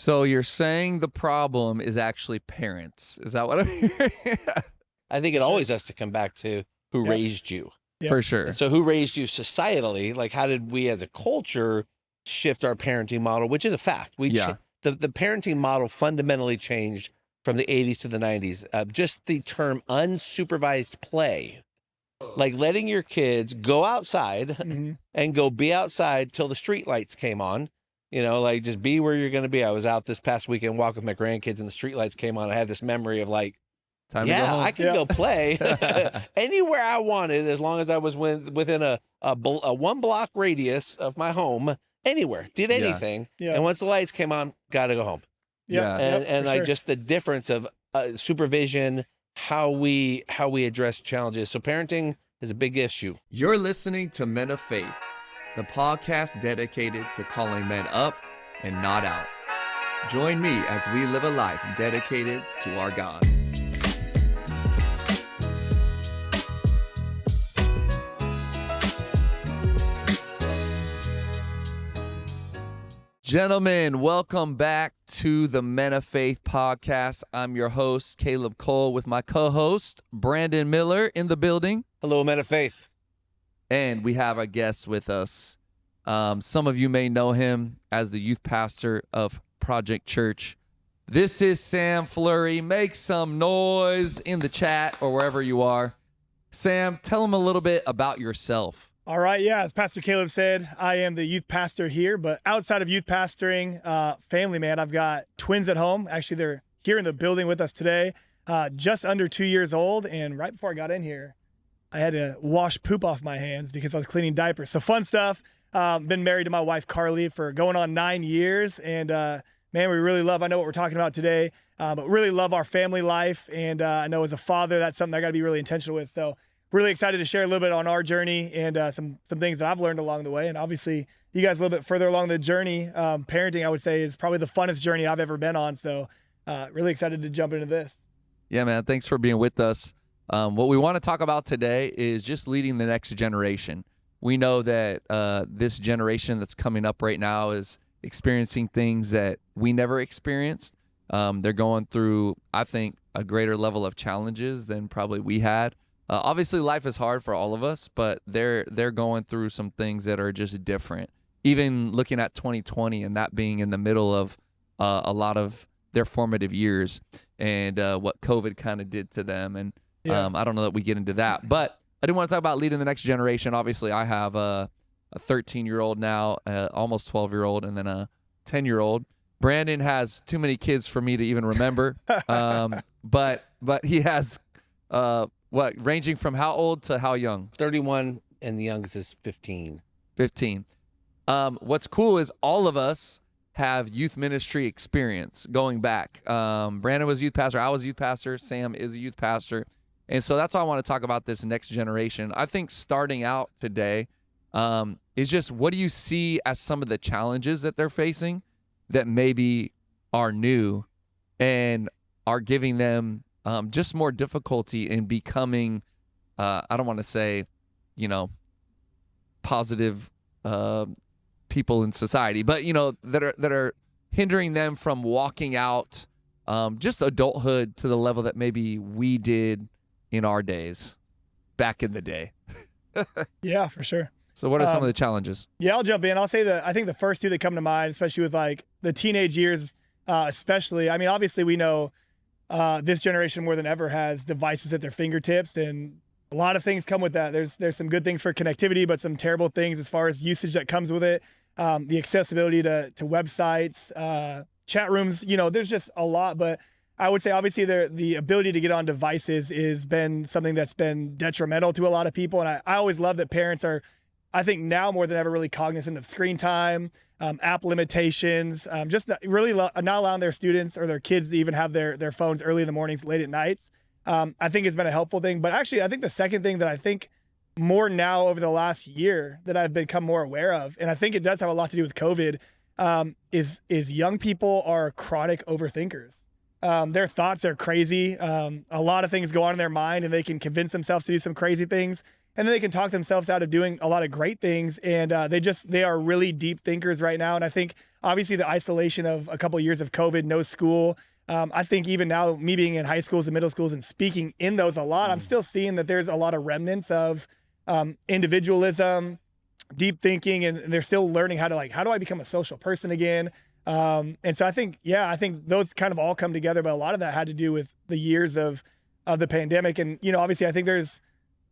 So you're saying the problem is actually parents. Is that what I'm hearing? I think it always has to come back to who raised you. Yeah. For sure. And so who raised you societally? Like, how did we as a culture shift our parenting model, which is a fact. The parenting model fundamentally changed from the 80s to the 90s. Just the term unsupervised play, like letting your kids go outside and go be outside till the street lights came on. You know, like just be where you're going to be. I was out this past weekend walking with my grandkids and the street lights came on. I had this memory of like, Time to go home. I could go play anywhere I wanted as long as I was within a 1 block radius of my home. Anywhere, did anything. Yeah. And once the lights came on, got to go home. Yeah. And like just the difference of supervision, how we address challenges. So parenting is a big issue. You're listening to Men of Faith, the podcast dedicated to calling men up and not out. Join me as we live a life dedicated to our God. Gentlemen, welcome back to the Men of Faith podcast. I'm your host, Caleb Cole, with my co-host, Brandon Miller, in the building. Hello, Men of Faith. And we have a guest with us. Some of you may know him as the youth pastor of Project Church. This is Sam Fleury. Make some noise in the chat or wherever you are. Sam, tell them a little bit about yourself. All right, yeah, as Pastor Caleb said, I am the youth pastor here, but outside of youth pastoring, family man, I've got twins at home. Actually, they're here in the building with us today, just under 2 years old, and right before I got in here, I had to wash poop off my hands because I was cleaning diapers. So fun stuff. Been married to my wife, Carly, for going on 9 years, and man, we really love, I know what we're talking about today, but really love our family life, and I know as a father, that's something I got to be really intentional with, so really excited to share a little bit on our journey and some things that I've learned along the way. And obviously, you guys a little bit further along the journey. Parenting, I would say, is probably the funnest journey I've ever been on. So really excited to jump into this. Yeah, man. Thanks for being with us. What we want to talk about today is just leading the next generation. We know that this generation that's coming up right now is experiencing things that we never experienced. They're going through, I think, a greater level of challenges than probably we had. Obviously, life is hard for all of us, but they're going through some things that are just different. Even looking at 2020 and that being in the middle of a lot of their formative years and what COVID kind of did to them. And I don't know that we get into that. But I do want to talk about leading the next generation. Obviously, I have a 13-year-old now, almost 12-year-old, and then a 10-year-old. Brandon has too many kids for me to even remember. But he has... ranging from how old to how young? 31, and the youngest is 15. 15. What's cool is all of us have youth ministry experience going back. Brandon was a youth pastor. I was a youth pastor. Sam is a youth pastor. And so that's why I want to talk about this next generation. I think starting out today is just, what do you see as some of the challenges that they're facing that maybe are new and are giving them just more difficulty in becoming, I don't want to say, positive people in society, but, that are hindering them from walking out just adulthood to the level that maybe we did in our days, back in the day. Yeah, for sure. So what are some of the challenges? Yeah, I'll jump in. I'll say that I think the first two that come to mind, especially with like the teenage years, especially, I mean, obviously we know this generation more than ever has devices at their fingertips, and a lot of things come with that. There's some good things for connectivity, but some terrible things as far as usage that comes with it. The accessibility to websites, chat rooms, there's just a lot. But I would say obviously the ability to get on devices is been something that's been detrimental to a lot of people. And I always love that parents are, I think now more than ever, really cognizant of screen time, app limitations, just not allowing their students or their kids to even have their phones early in the mornings, late at nights. I think has been a helpful thing. But actually, I think the second thing that I think more now over the last year that I've become more aware of, and I think it does have a lot to do with COVID, is young people are chronic overthinkers. Their thoughts are crazy. A lot of things go on in their mind, and they can convince themselves to do some crazy things. and then they can talk themselves out of doing a lot of great things. And they are really deep thinkers right now. And I think obviously the isolation of a couple of years of COVID, no school. I think even now, me being in high schools and middle schools and speaking in those a lot, I'm still seeing that there's a lot of remnants of individualism, deep thinking, and they're still learning how do I become a social person again? And so I think those kind of all come together, but a lot of that had to do with the years of the pandemic. And, obviously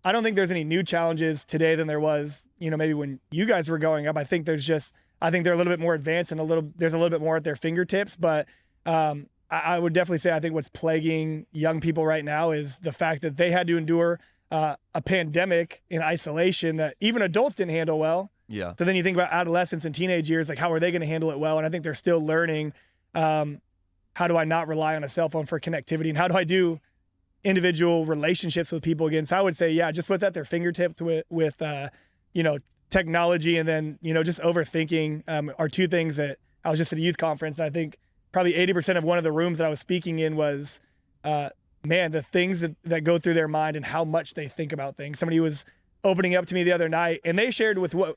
I don't think there's any new challenges today than there was, maybe when you guys were growing up. I think they're a little bit more advanced and there's a little bit more at their fingertips. But I would definitely say I think what's plaguing young people right now is the fact that they had to endure a pandemic in isolation that even adults didn't handle well. Yeah. So then you think about adolescence and teenage years, like how are they going to handle it well? And I think they're still learning how do I not rely on a cell phone for connectivity, and how do I do individual relationships with people again. So I would say, just what's at their fingertips with technology, and then, just overthinking are two things that I was just at a youth conference. And I think probably 80% of one of the rooms that I was speaking in was, the things that go through their mind and how much they think about things. Somebody was opening up to me the other night, and they shared with what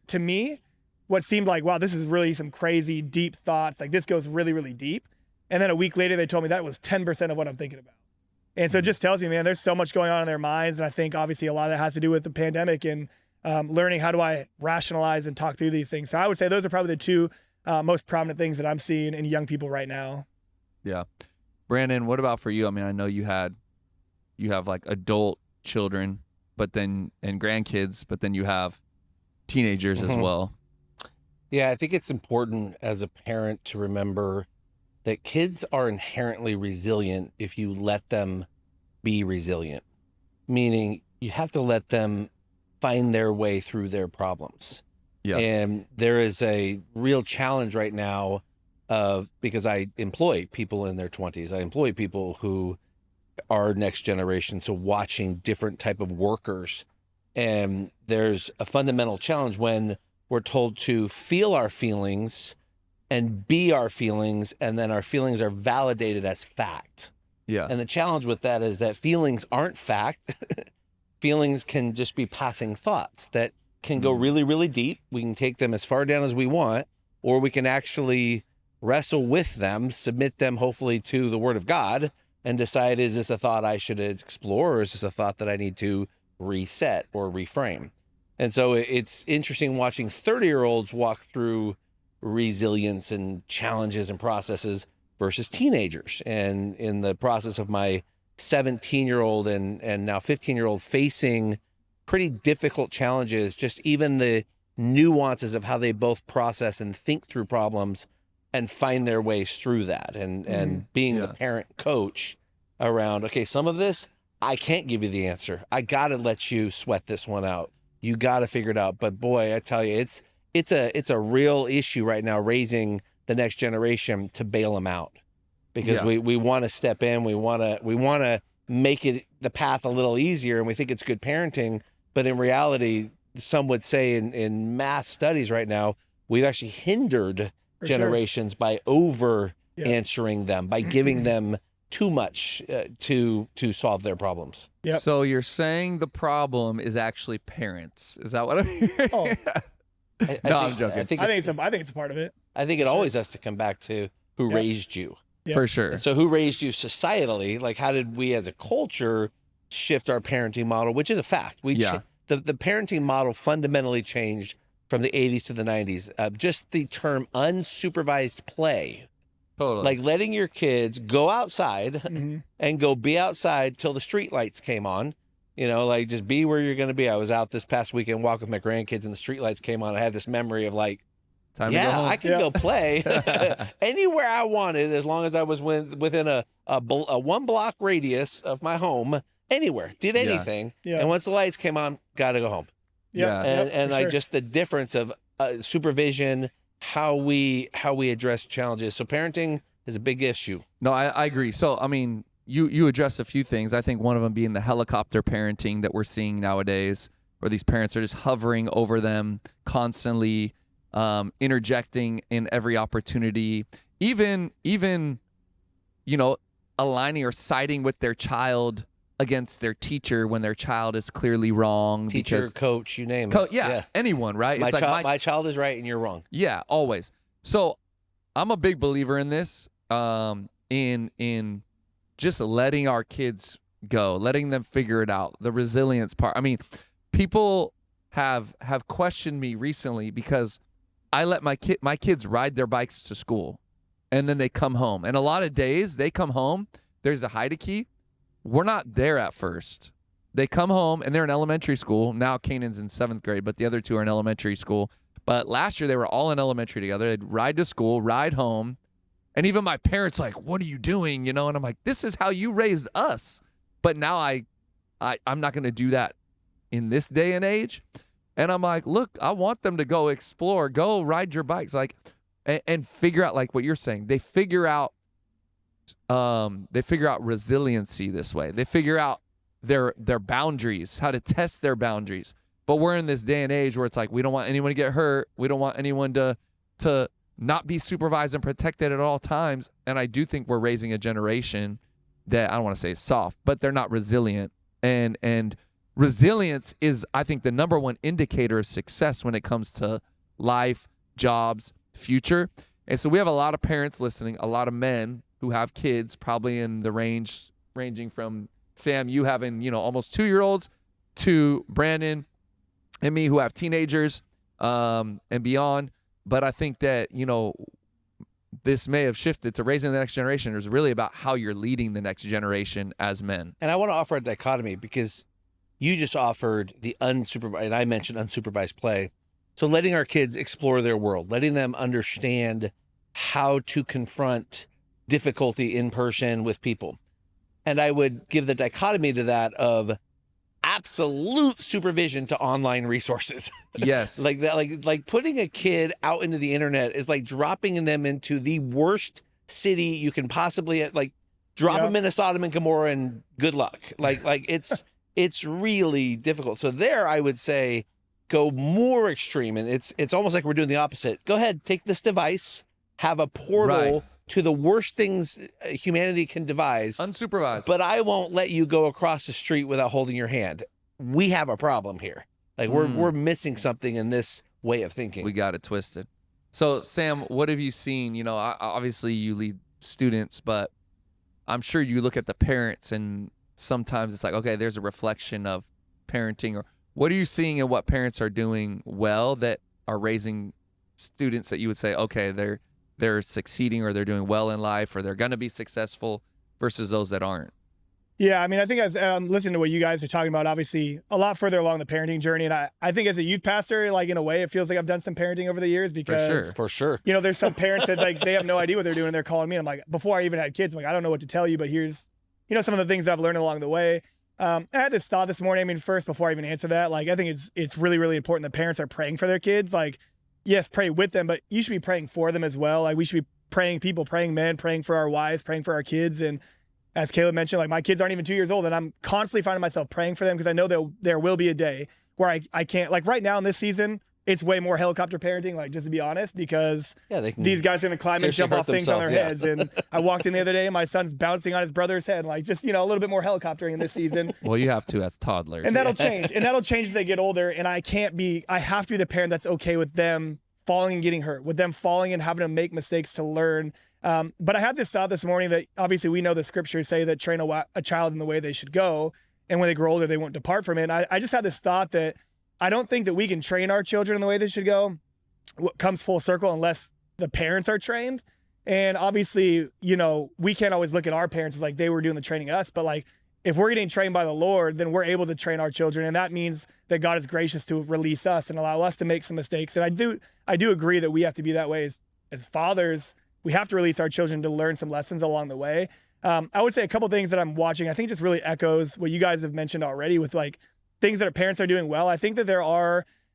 seemed like, wow, this is really some crazy deep thoughts. Like this goes really, really deep. And then a week later, they told me that was 10% of what I'm thinking about. And so it just tells me, man, there's so much going on in their minds. And I think obviously a lot of that has to do with the pandemic and learning how do I rationalize and talk through these things. So I would say those are probably the two most prominent things that I'm seeing in young people right now. Yeah. Brandon, what about for you? I mean, I know you have like adult children, and grandkids, but then you have teenagers as well. Yeah, I think it's important as a parent to remember that kids are inherently resilient if you let them be resilient, meaning you have to let them find their way through their problems. Yeah. And there is a real challenge right now because I employ people in their 20s. I employ people who are next generation, so watching different type of workers. And there's a fundamental challenge when we're told to feel our feelings and be our feelings, and then our feelings are validated as fact. Yeah. And the challenge with that is that feelings aren't fact. Feelings can just be passing thoughts that can go really, really deep. We can take them as far down as we want, or we can actually wrestle with them, submit them hopefully to the Word of God, and decide, is this a thought I should explore, or is this a thought that I need to reset or reframe? And so it's interesting watching 30-year-olds walk through resilience and challenges and processes versus teenagers. And in the process of my 17-year-old and now 15-year-old facing pretty difficult challenges, just even the nuances of how they both process and think through problems and find their ways through that. And being the parent coach around, okay, some of this, I can't give you the answer. I got to let you sweat this one out. You got to figure it out. But boy, I tell you, it's a real issue right now, raising the next generation to bail them out, because we want to step in. We want to make it the path a little easier. And we think it's good parenting. But in reality, some would say in mass studies right now, we've actually hindered generations by over answering them, by giving them too much to solve their problems. Yep. So you're saying the problem is actually parents. Is that what I'm hearing? Oh. I'm joking. I think it's a part of it. I think it always has to come back to who raised you. Yep. For sure. And so who raised you societally? Like, how did we as a culture shift our parenting model, which is a fact. The parenting model fundamentally changed from the 80s to the 90s. Just the term unsupervised play. Totally. Like letting your kids go outside and go be outside till the street lights came on. You know, like just be where you're going to be. I was out this past weekend walking with my grandkids and the street lights came on. I had this memory of like, time to go home. I could go play anywhere I wanted as long as I was within a 1 block radius of my home. Anywhere, did anything. And once the lights came on, got to go home. Just the difference of supervision, how we address challenges. So parenting is a big issue. No, I agree. So, I mean, you addressed a few things. I think one of them being the helicopter parenting that we're seeing nowadays, where these parents are just hovering over them constantly, interjecting in every opportunity, even, aligning or siding with their child against their teacher when their child is clearly wrong. Teacher, coach, you name it. Yeah, anyone, right? My child is right and you're wrong. Yeah, always. So I'm a big believer in this, in just letting our kids go, letting them figure it out, the resilience part. I mean, people have questioned me recently because I let my kids ride their bikes to school, and then they come home. And a lot of days they come home, there's a hide a key. We're not there at first. They come home, and they're in elementary school. Now Kanan's in 7th grade, but the other two are in elementary school. But last year they were all in elementary together. They'd ride to school, ride home. And even my parents like, what are you doing? And I'm like, this is how you raised us. But now I'm not going to do that in this day and age. And I'm like, look, I want them to go explore, go ride your bikes, like, and figure out, like what you're saying. They figure out resiliency this way. They figure out their boundaries, how to test their boundaries. But we're in this day and age where it's like, we don't want anyone to get hurt. We don't want anyone to not be supervised and protected at all times. And I do think we're raising a generation that, I don't want to say soft, but they're not resilient. And resilience is, I think, the number one indicator of success when it comes to life, jobs, future. And so we have a lot of parents listening, a lot of men who have kids, probably in the ranging from Sam, you having, almost 2-year-olds, to Brandon and me who have teenagers and beyond. But I think that, this may have shifted to raising the next generation. It's really about how you're leading the next generation as men. And I want to offer a dichotomy because you just offered the unsupervised, and I mentioned unsupervised play. So letting our kids explore their world, letting them understand how to confront difficulty in person with people. And I would give the dichotomy to that of absolute supervision to online resources. Yes. Like that, like putting a kid out into the internet is like dropping them into the worst city you can possibly, like, drop them in a Sodom and Gomorrah and good luck. Like it's really difficult. So there, I would say, go more extreme. And it's almost like we're doing the opposite. Go ahead, take this device, have a portal to the worst things humanity can devise. Unsupervised. But I won't let you go across the street without holding your hand. We have a problem here. Like we're missing something in this way of thinking. We got it twisted. So Sam, what have you seen? Obviously you lead students, but I'm sure you look at the parents and sometimes it's like, okay, there's a reflection of parenting. Or what are you seeing in what parents are doing well that are raising students that you would say, okay, they're succeeding or they're doing well in life or they're going to be successful versus those that aren't? Yeah, I mean, I think as listening to what you guys are talking about, obviously a lot further along the parenting journey. And I think as a youth pastor, like in a way, it feels like I've done some parenting over the years because For sure. There's some parents that like, they have no idea what they're doing and they're calling me. And I'm like, before I even had kids, I'm like, I don't know what to tell you, but here's, some of the things that I've learned along the way. I had this thought this morning. I mean, first, before I even answer that, like, I think it's really, really important that parents are praying for their kids. Like, yes, pray with them, but you should be praying for them as well. Like, we should be praying men, praying for our wives, praying for our kids. And as Caleb mentioned, like, my kids aren't even 2 years old, and I'm constantly finding myself praying for them because I know there will be a day where I can't, like right now in this season, it's way more helicopter parenting, like, just to be honest, because these guys are going to climb and jump off things on their heads. And I walked in the other day and my son's bouncing on his brother's head, like, just, a little bit more helicoptering in this season. Well, you have to as toddlers. And that'll change. And that'll change as they get older. And I have to be the parent that's okay with them falling and getting hurt, with them falling and having to make mistakes to learn. But I had this thought this morning that obviously we know the scriptures say that train a child in the way they should go, and when they grow older, they won't depart from it. And I just had this thought that I don't think that we can train our children in the way they should go. What comes full circle unless the parents are trained. And obviously, we can't always look at our parents as like they were doing the training us, but like if we're getting trained by the Lord, then we're able to train our children. And that means that God is gracious to release us and allow us to make some mistakes. And I do agree that we have to be that way as fathers. We have to release our children to learn some lessons along the way. I would say a couple things that I'm watching, I think just really echoes what you guys have mentioned already with like things that our parents are doing well. I think that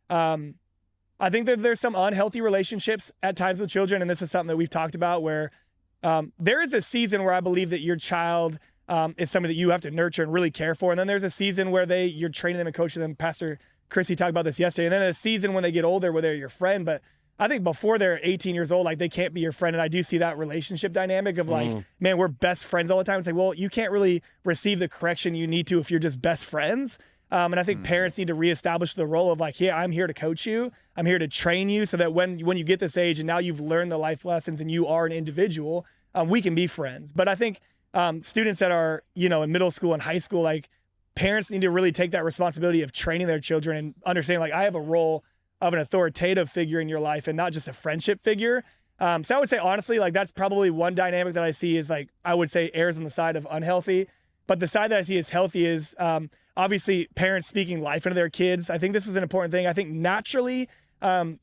there's some unhealthy relationships at times with children. And this is something that we've talked about where there is a season where I believe that your child is somebody that you have to nurture and really care for. And then there's a season where you're training them and coaching them. Pastor Chrissy talked about this yesterday. And then a season when they get older where they're your friend. But I think before they're 18 years old, like they can't be your friend. And I do see that relationship dynamic of like, man, we're best friends all the time. It's like, well, you can't really receive the correction you need to if you're just best friends. And I think parents need to reestablish the role of like, yeah, I'm here to coach you. I'm here to train you so that when you get this age and now you've learned the life lessons and you are an individual, we can be friends. But I think students that are, in middle school and high school, like parents need to really take that responsibility of training their children and understanding like I have a role of an authoritative figure in your life and not just a friendship figure. So I would say, honestly, like that's probably one dynamic that I see is like, I would say errs on the side of unhealthy. But the side that I see as healthy is obviously parents speaking life into their kids. I think this is an important thing. I think naturally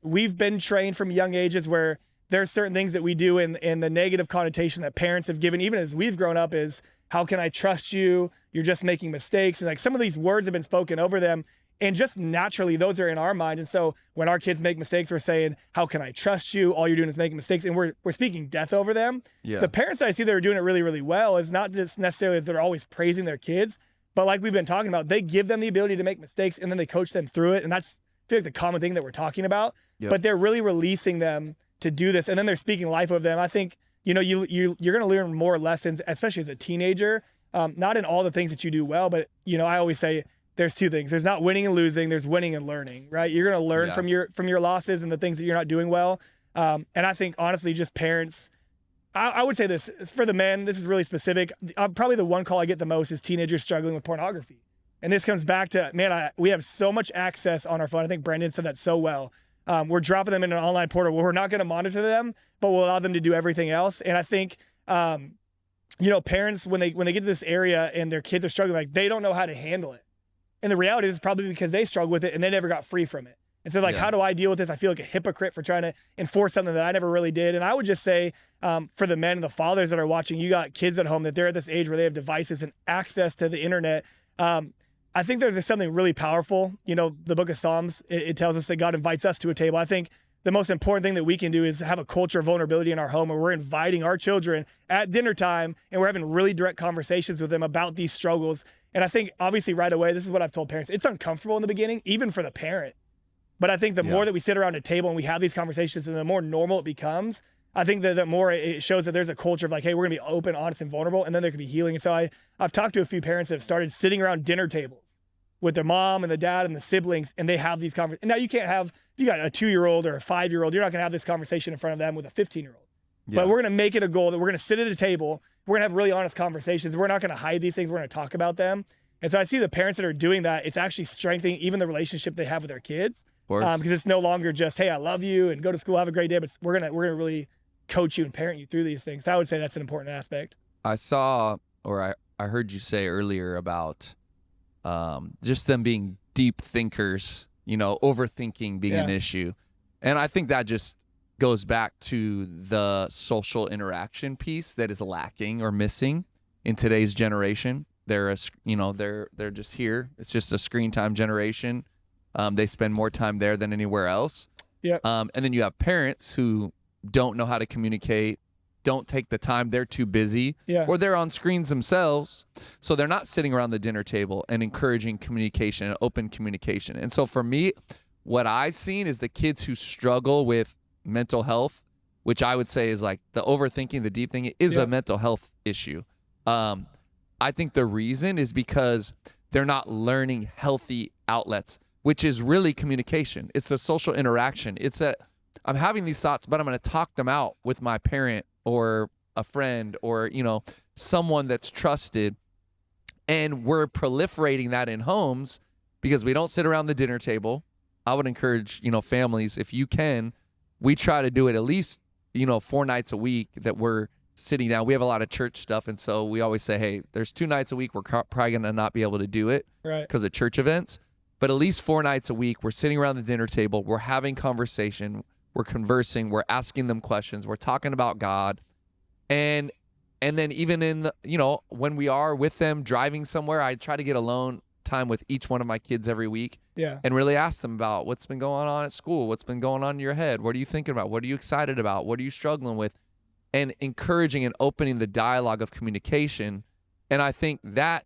we've been trained from young ages where there's certain things that we do in the negative connotation that parents have given, even as we've grown up, is how can I trust you? You're just making mistakes. And like some of these words have been spoken over them. And just naturally, those are in our mind. And so when our kids make mistakes, we're saying, how can I trust you? All you're doing is making mistakes. And we're speaking death over them. Yeah. The parents that I see that are doing it really, really well is not just necessarily that they're always praising their kids, but like we've been talking about, they give them the ability to make mistakes and then they coach them through it. And that's, I feel like, the common thing that we're talking about. Yep. But they're really releasing them to do this. And then they're speaking life over them. I think, you're going to learn more lessons, especially as a teenager, not in all the things that you do well, but, I always say, there's two things. There's not winning and losing. There's winning and learning, right? You're going to learn from your losses and the things that you're not doing well. And I think, honestly, just parents, I would say this, for the men, this is really specific. Probably the one call I get the most is teenagers struggling with pornography. And this comes back to, man, we have so much access on our phone. I think Brandon said that so well. We're dropping them in an online portal where we're not going to monitor them, but we'll allow them to do everything else. And I think, parents, when they get to this area and their kids are struggling, like they don't know how to handle it. And the reality is probably because they struggled with it and they never got free from it. And so like, how do I deal with this? I feel like a hypocrite for trying to enforce something that I never really did. And I would just say for the men and the fathers that are watching, you got kids at home that they're at this age where they have devices and access to the internet. I think there's something really powerful. The book of Psalms, it tells us that God invites us to a table. I think the most important thing that we can do is have a culture of vulnerability in our home where we're inviting our children at dinner time and we're having really direct conversations with them about these struggles. And I think obviously right away, this is what I've told parents, it's uncomfortable in the beginning, even for the parent. But I think the more that we sit around a table and we have these conversations and the more normal it becomes, I think that the more it shows that there's a culture of like, hey, we're gonna be open, honest, and vulnerable, and then there could be healing. And so I've talked to a few parents that have started sitting around dinner tables with their mom and the dad and the siblings, and they have these conversations. And now you can't have, if you got a 2-year-old or a 5-year-old, you're not gonna have this conversation in front of them with a 15-year-old. Yeah. But we're gonna make it a goal that we're gonna sit at a table, we're gonna have really honest conversations. We're not gonna hide these things, we're gonna talk about them. And so I see the parents that are doing that, it's actually strengthening even the relationship they have with their kids. Because it's no longer just, hey, I love you and go to school, have a great day, but we're gonna really coach you and parent you through these things. So I would say that's an important aspect. I saw, or I heard you say earlier about just them being deep thinkers, overthinking being an issue. And I think that just goes back to the social interaction piece that is lacking or missing in today's generation. They're just here. It's just a screen time generation. They spend more time there than anywhere else. Yeah. And then you have parents who don't know how to communicate, don't take the time. They're too busy, or they're on screens themselves. So they're not sitting around the dinner table and encouraging communication and open communication. And so for me, what I've seen is the kids who struggle with mental health, which I would say is like the overthinking, the deep thinking is a mental health issue. I think the reason is because they're not learning healthy outlets, which is really communication. It's a social interaction. It's that I'm having these thoughts, but I'm going to talk them out with my parent or a friend or, someone that's trusted. And we're proliferating that in homes because we don't sit around the dinner table. I would encourage, families, if you can, we try to do it at least, 4 nights a week that we're sitting down. We have a lot of church stuff. And so we always say, hey, there's 2 nights a week. We're probably going to not be able to do it because of church events. But at least 4 nights a week, we're sitting around the dinner table. We're having conversation. We're conversing. We're asking them questions. We're talking about God. And then even in the, when we are with them driving somewhere, I try to get alone time with each one of my kids every week. Yeah. And really ask them about what's been going on at school. What's been going on in your head? What are you thinking about? What are you excited about? What are you struggling with? And encouraging and opening the dialogue of communication. And I think that,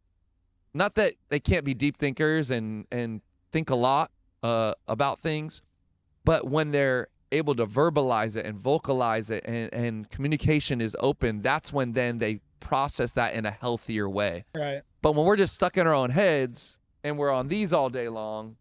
not that they can't be deep thinkers and think a lot about things, but when they're able to verbalize it and vocalize it and communication is open, that's when then they process that in a healthier way. Right. But when we're just stuck in our own heads and we're on these all day long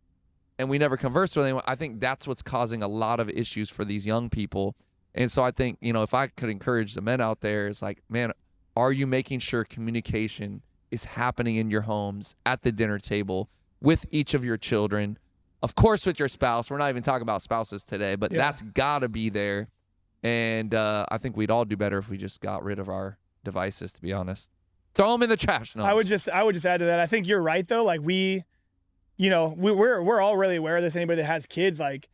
and we never converse with anyone, I think that's what's causing a lot of issues for these young people. And so I think, if I could encourage the men out there, it's like, man, are you making sure communication is happening in your homes, at the dinner table, with each of your children? Of course, with your spouse. We're not even talking about spouses today, but that's got to be there. And I think we'd all do better if we just got rid of our devices, to be honest. Throw them in the trash. No. I would just add to that. I think you're right, though. Like we're all really aware of this. Anybody that has kids, like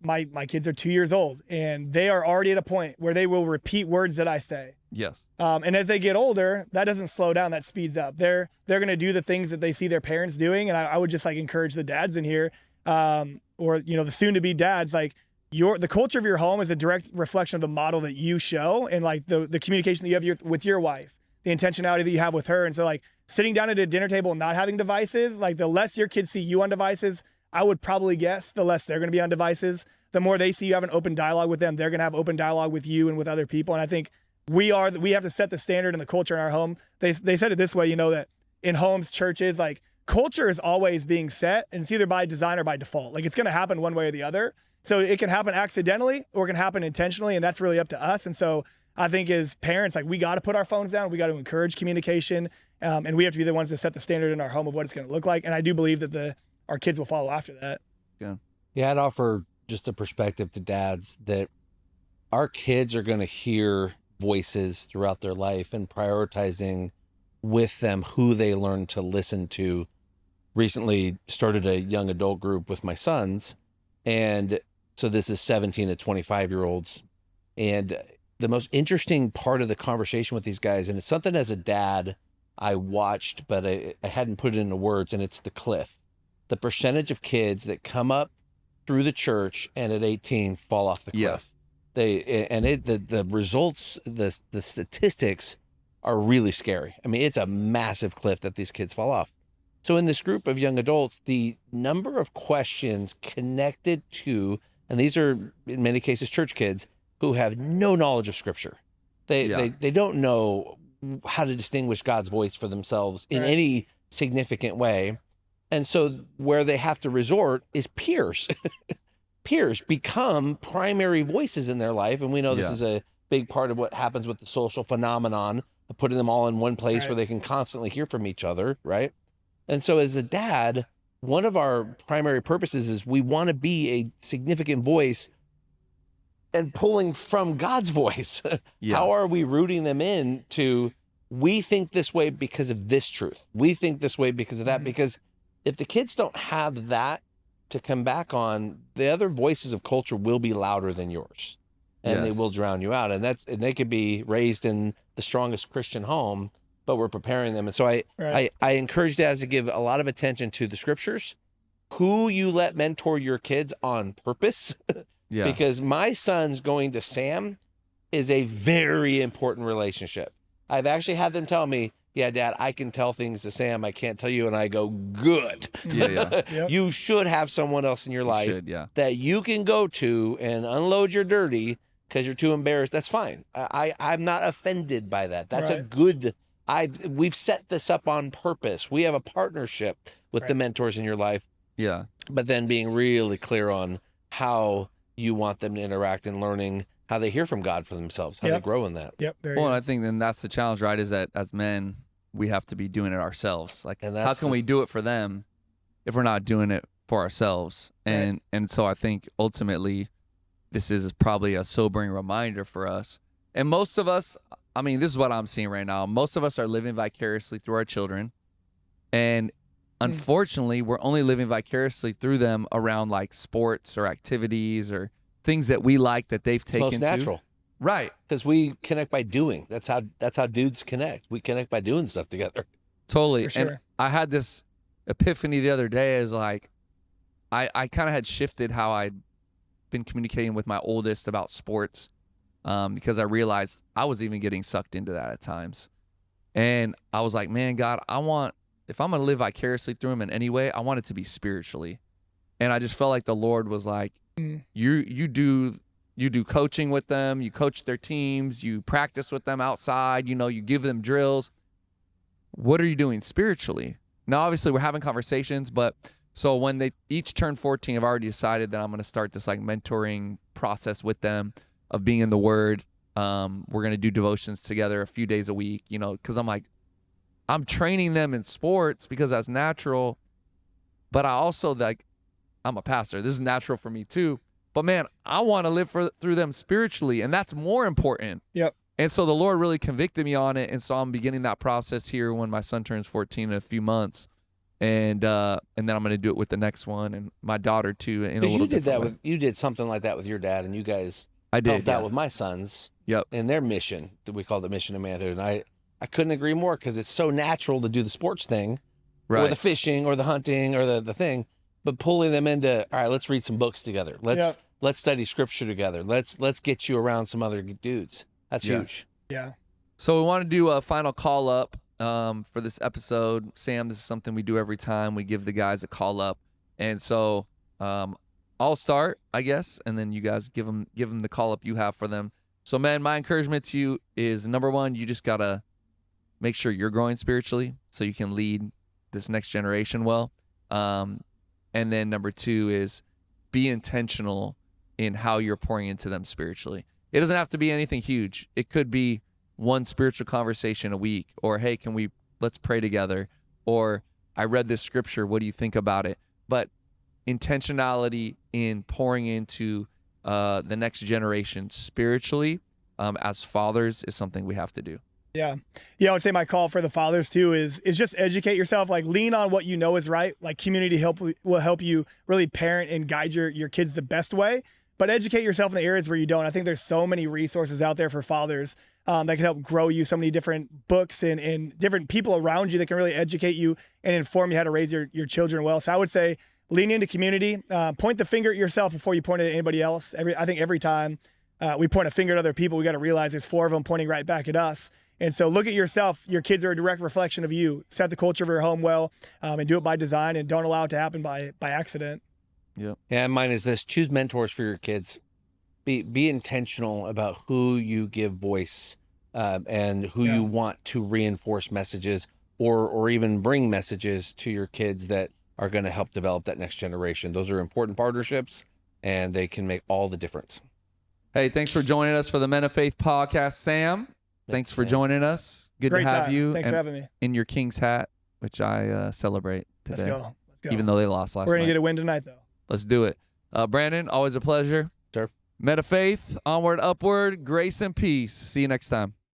my kids are 2 years old, and they are already at a point where they will repeat words that I say. Yes. And as they get older, that doesn't slow down. That speeds up. They're going to do the things that they see their parents doing. And I would just encourage the dads in here, or the soon-to-be dads, the culture of your home is a direct reflection of the model that you show, and the communication that you have with your wife, the intentionality that you have with her. And so sitting down at a dinner table and not having devices, the less your kids see you on devices, I would probably guess the less they're going to be on devices. The more they see you have an open dialogue with them, they're going to have open dialogue with you and with other people. And I think we have to set the standard and the culture in our home. They said it this way, that in homes, churches, culture is always being set, and it's either by design or by default. It's going to happen one way or the other. So it can happen accidentally or it can happen intentionally, and that's really up to us. And so I think as parents, we got to put our phones down. We got to encourage communication, and we have to be the ones that set the standard in our home of what it's going to look like. And I do believe that our kids will follow after that. Yeah, I'd offer just a perspective to dads that our kids are going to hear voices throughout their life, and prioritizing with them who they learn to listen to. Recently started a young adult group with my sons, and so this is 17 to 25-year-olds. And the most interesting part of the conversation with these guys, and it's something as a dad I watched, but I hadn't put it into words, and it's the cliff. The percentage of kids that come up through the church and at 18 fall off the cliff. The results, the statistics are really scary. I mean, it's a massive cliff that these kids fall off. So in this group of young adults, the number of questions connected to, and these are in many cases church kids who have no knowledge of Scripture. They don't know how to distinguish God's voice for themselves in any significant way. And so where they have to resort is peers. Peers become primary voices in their life. And we know this is a big part of what happens with the social phenomenon of putting them all in one place where they can constantly hear from each other, right? And so as a dad, one of our primary purposes is we want to be a significant voice and pulling from God's voice. How are we rooting them in to, we think this way because of this truth. We think this way because of that. Because if the kids don't have that to come back on, the other voices of culture will be louder than yours, and they will drown you out. And they could be raised in the strongest Christian home, but we're preparing them. And so I encourage dads to give a lot of attention to the Scriptures, who you let mentor your kids on purpose. Because my son's going to Sam is a very important relationship. I've actually had them tell me, yeah, Dad, I can tell things to Sam. I can't tell you. And I go, good. You should have someone else in your life that you can go to and unload your dirty because you're too embarrassed. That's fine. I'm not offended by that. That's a good, we've set this up on purpose. We have a partnership with the mentors in your life. But then being really clear on how you want them to interact and learning how they hear from God for themselves, how they grow in that. Well, and I think then that's the challenge, right? Is that as men, we have to be doing it ourselves. How can we do it for them if we're not doing it for ourselves? And so I think ultimately this is probably a sobering reminder for us. And most of us, I mean, this is what I'm seeing right now. Most of us are living vicariously through our children. And unfortunately, we're only living vicariously through them around sports or activities or things that we like that they've taken most natural. Right. Because we connect by doing. That's how dudes connect. We connect by doing stuff together. Totally. For sure. And I had this epiphany the other day is I kind of had shifted how I'd been communicating with my oldest about sports because I realized I was even getting sucked into that at times. And I was like, man, God, if I'm going to live vicariously through him in any way, I want it to be spiritually. And I just felt like the Lord was like, You do coaching with them, you coach their teams, you practice with them outside, you give them drills. What are you doing spiritually? Now, obviously, we're having conversations, but so when they each turn 14, I've already decided that I'm going to start this like mentoring process with them of being in the Word. We're going to do devotions together a few days a week, because I'm training them in sports because that's natural, but I also I'm a pastor. This is natural for me too. But man, I want to live through them spiritually, and that's more important. Yep. And so the Lord really convicted me on it, and so I'm beginning that process here when my son turns 14 in a few months, and then I'm going to do it with the next one and my daughter too. Because you did something like that with your dad, and you guys helped out with my sons. Yep. In their mission, that we call the mission of manhood, and I couldn't agree more because it's so natural to do the sports thing, right, or the fishing, or the hunting, or the thing, but pulling them into, all right, let's read some books together. Let's study scripture together. Let's get you around some other dudes. That's huge. Yeah. So we want to do a final call up for this episode. Sam, this is something we do every time. We give the guys a call up. And so I'll start, I guess, and then you guys give them the call up you have for them. So, man, my encouragement to you is, number one, you just got to make sure you're growing spiritually so you can lead this next generation well. And then number two is be intentional in how you're pouring into them spiritually. It doesn't have to be anything huge. It could be one spiritual conversation a week, or, hey, let's pray together, or I read this scripture, what do you think about it? But intentionality in pouring into the next generation spiritually as fathers is something we have to do. Yeah. I would say my call for the fathers too is just educate yourself, like lean on what you know is right. Like community will help you really parent and guide your kids the best way. But educate yourself in the areas where you don't. I think there's so many resources out there for fathers that can help grow you, so many different books and different people around you that can really educate you and inform you how to raise your children well. So I would say lean into community, point the finger at yourself before you point it at anybody else. I think every time we point a finger at other people, we got to realize there's four of them pointing right back at us. And so look at yourself. Your kids are a direct reflection of you. Set the culture of your home well, and do it by design, and don't allow it to happen by accident. Yeah. Yeah. Mine is this: choose mentors for your kids. Be intentional about who you give voice and who you want to reinforce messages or even bring messages to your kids that are going to help develop that next generation. Those are important partnerships, and they can make all the difference. Hey, thanks for joining us for the Men of Faith podcast, Sam. Thanks for joining us. Good Great to have time. you. Thanks for having me. In your King's hat, which I celebrate today. Let's go. Even though they lost last night. We're going to get a win tonight, though. Let's do it. Brandon, always a pleasure. Sure. Men of Faith, onward, upward, grace and peace. See you next time.